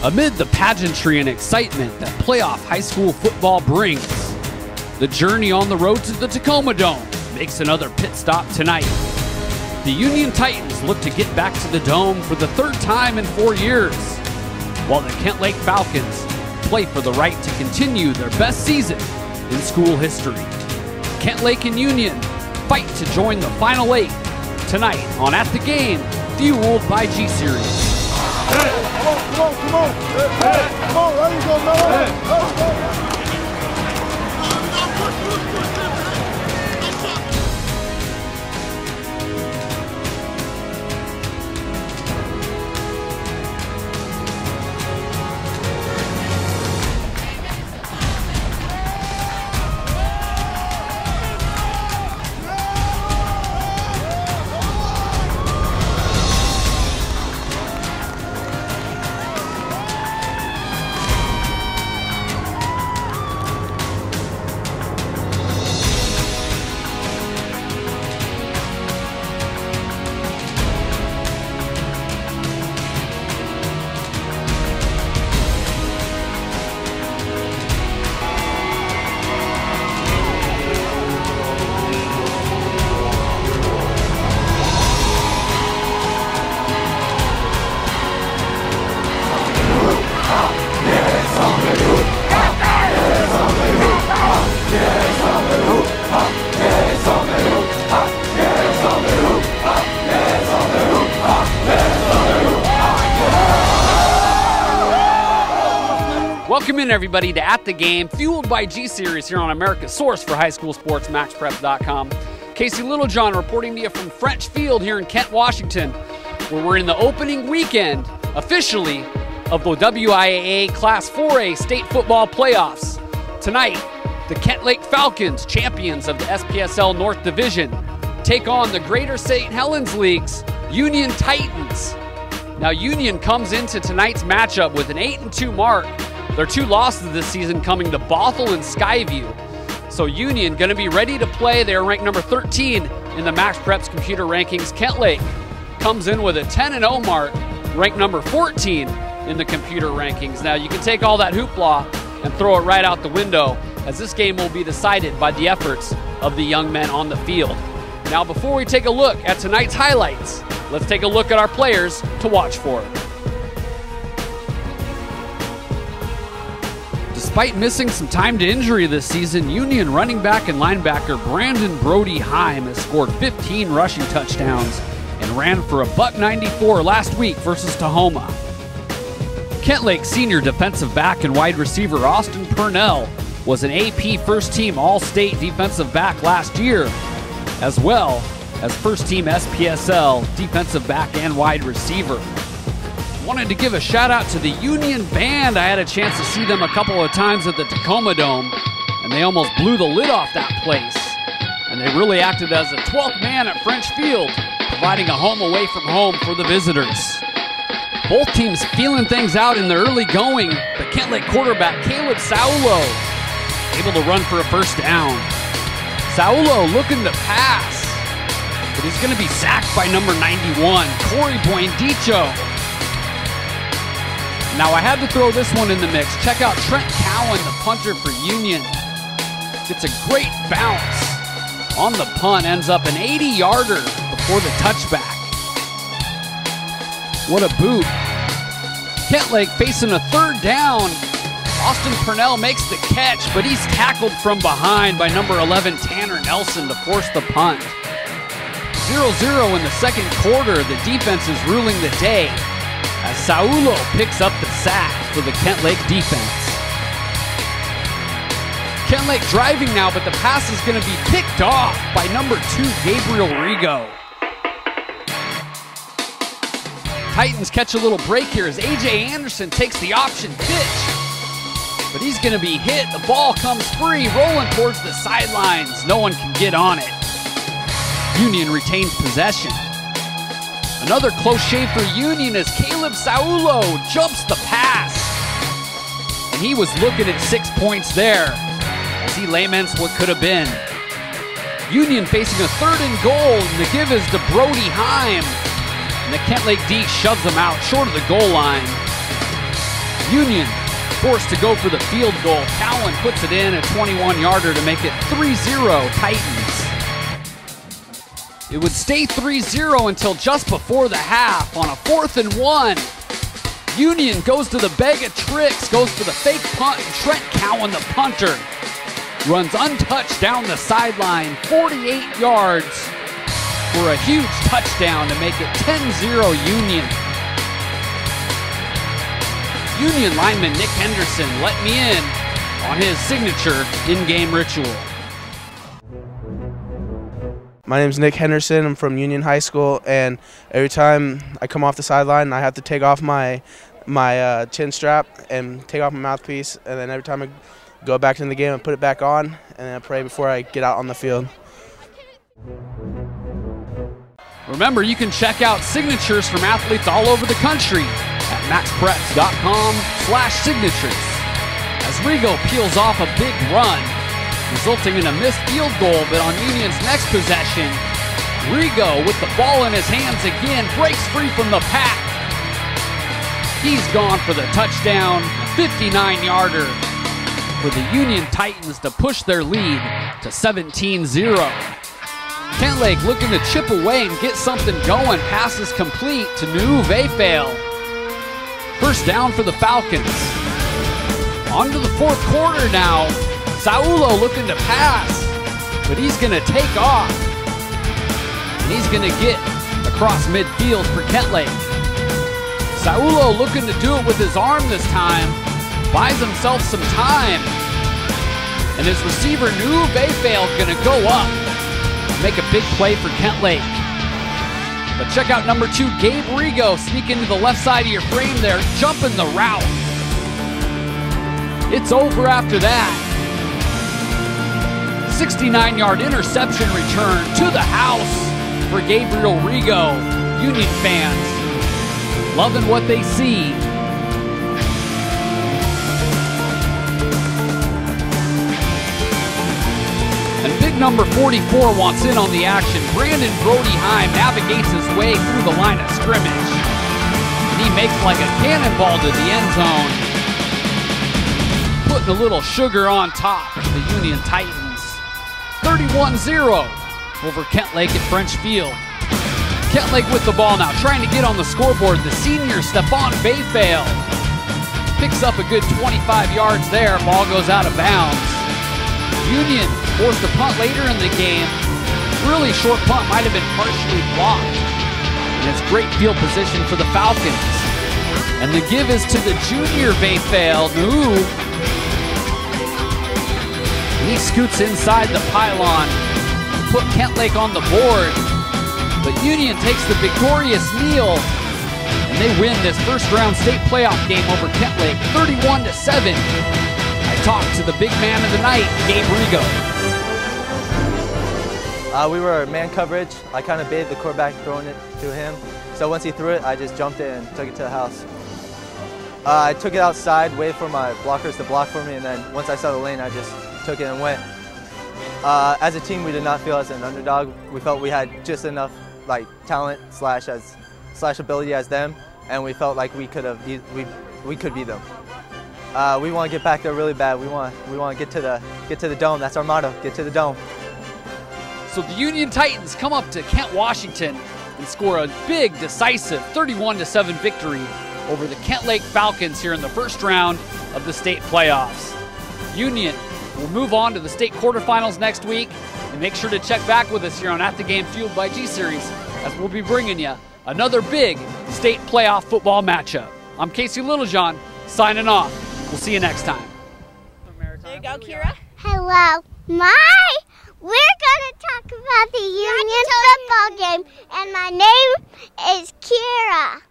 Amid the pageantry and excitement that playoff high school football brings, the journey on the road to the Tacoma Dome makes another pit stop tonight. The Union Titans look to get back to the Dome for the third time in 4 years, while the Kentlake Falcons play for the right to continue their best season in school history. Kentlake and Union fight to join the Final 8 tonight on At the Game, fueled by G-Series. Hey, come on. Hey, come on, there you go, Miller. Welcome in, everybody, to At the Game, fueled by G-Series here on America's source for high school sports, MaxPreps.com. Casey Littlejohn reporting to you from French Field here in Kent, Washington, where we're in the opening weekend, officially, of the WIAA Class 4A State Football Playoffs. Tonight, the Kentlake Falcons, champions of the SPSL North Division, take on the Greater St. Helens League's Union Titans. Now, Union comes into tonight's matchup with an 8-2 mark. Their two losses this season coming to Bothell and Skyview. So Union going to be ready to play. They're ranked number 13 in the MaxPreps computer rankings. Kentlake comes in with a 10-0 mark, ranked number 14 in the computer rankings. Now you can take all that hoopla and throw it right out the window, as this game will be decided by the efforts of the young men on the field. Now before we take a look at tonight's highlights, let's take a look at our players to watch for. Despite missing some time to injury this season, Union running back and linebacker Brandon Brody Heim has scored 15 rushing touchdowns and ran for $194 last week versus Tahoma. Kentlake senior defensive back and wide receiver Austin Purnell was an AP first-team All-State defensive back last year, as well as first-team SPSL defensive back and wide receiver. Wanted to give a shout out to the Union Band. I had a chance to see them a couple of times at the Tacoma Dome, and they almost blew the lid off that place. And they really acted as a 12th man at French Field, providing a home away from home for the visitors. Both teams feeling things out in the early going, but Kentlake quarterback Caleb Saulo able to run for a first down. Saulo looking to pass, but he's going to be sacked by number 91, Corey Buendicho. Now I had to throw this one in the mix. Check out Trent Cowan, the punter for Union. Gets a great bounce on the punt, ends up an 80-yarder before the touchback. What a boot. Kentlake facing a third down. Austin Purnell makes the catch, but he's tackled from behind by number 11, Tanner Nelson, to force the punt. 0-0 in the second quarter. The defense is ruling the day, as Saulo picks up the sack for the Kentlake defense. Kentlake driving now, but the pass is going to be picked off by number 2, Gabriel Rigo. Titans catch a little break here as A.J. Anderson takes the option pitch, but he's going to be hit. The ball comes free, rolling towards the sidelines. No one can get on it. Union retains possession. Another close shave for Union as Caleb Saulo jumps the pass. And he was looking at 6 points there as he laments what could have been. Union facing a 3rd and goal, and the give is to Brody Heim. And the Kentlake D shoves them out short of the goal line. Union forced to go for the field goal. Cowan puts it in, a 21-yarder to make it 3-0 Titans. It would stay 3-0 until just before the half on a 4th and 1. Union goes to the bag of tricks, goes for the fake punt, and Trent Cowan, the punter, runs untouched down the sideline, 48 yards for a huge touchdown to make it 10-0 Union. Union lineman Nick Henderson let me in on his signature in-game ritual. My name's Nick Henderson. I'm from Union High School, and every time I come off the sideline, I have to take off my chin strap and take off my mouthpiece, and then every time I go back in the game, I put it back on, and then I pray before I get out on the field. Remember, you can check out signatures from athletes all over the country at maxpreps.com/signatures. As Rigo peels off a big run, resulting in a missed field goal, but on Union's next possession, Rigo with the ball in his hands again, breaks free from the pack. He's gone for the touchdown, 59-yarder for the Union Titans to push their lead to 17-0. Kentlake looking to chip away and get something going. Pass is complete to New Vayfail. First down for the Falcons. On to the fourth quarter now. Saulo looking to pass, but he's going to take off. And he's going to get across midfield for Kentlake. Saulo looking to do it with his arm this time. Buys himself some time. And his receiver, New Vayfail, going to go up. Make a big play for Kentlake. But check out number 2, Gabe Rigo, sneak into the left side of your frame there, jumping the route. It's over after that. 69-yard interception return to the house for Gabriel Rigo. Union fans loving what they see. And big number 44 wants in on the action. Brandon Brody-Heim navigates his way through the line of scrimmage. And he makes like a cannonball to the end zone, putting a little sugar on top of the Union Titans. 31-0 over Kentlake at French Field. Kentlake with the ball now, trying to get on the scoreboard. The senior, Stephon Vayfail, picks up a good 25 yards there. Ball goes out of bounds. Union forced a punt later in the game. Really short punt, might have been partially blocked. And it's great field position for the Falcons. And the give is to the junior Vayfail, who he scoots inside the pylon to put Kentlake on the board. But Union takes the victorious kneel, and they win this first-round state playoff game over Kentlake, 31-7. I talked to the big man of the night, Gabe Rigo. We were man coverage. I kind of baited the quarterback throwing it to him. So once he threw it, I just jumped it and took it to the house. I took it outside, waited for my blockers to block for me, and then once I saw the lane, I just took it and went. As a team, we did not feel as an underdog. We felt we had just enough talent slash ability as them, and we felt like we could beat them. We want to get back there really bad. We want to get to the dome. That's our motto. Get to the dome. So the Union Titans come up to Kent, Washington, and score a big, decisive 31-7 victory over the Kentlake Falcons here in the first round of the state playoffs. Union will move on to the state quarterfinals next week, and make sure to check back with us here on At the Game Fueled by G-Series, as we'll be bringing you another big state playoff football matchup. I'm Casey Littlejohn, signing off. We'll see you next time. There you go, Kira. Hello. We're going to talk about the Union football game, and my name is Kira.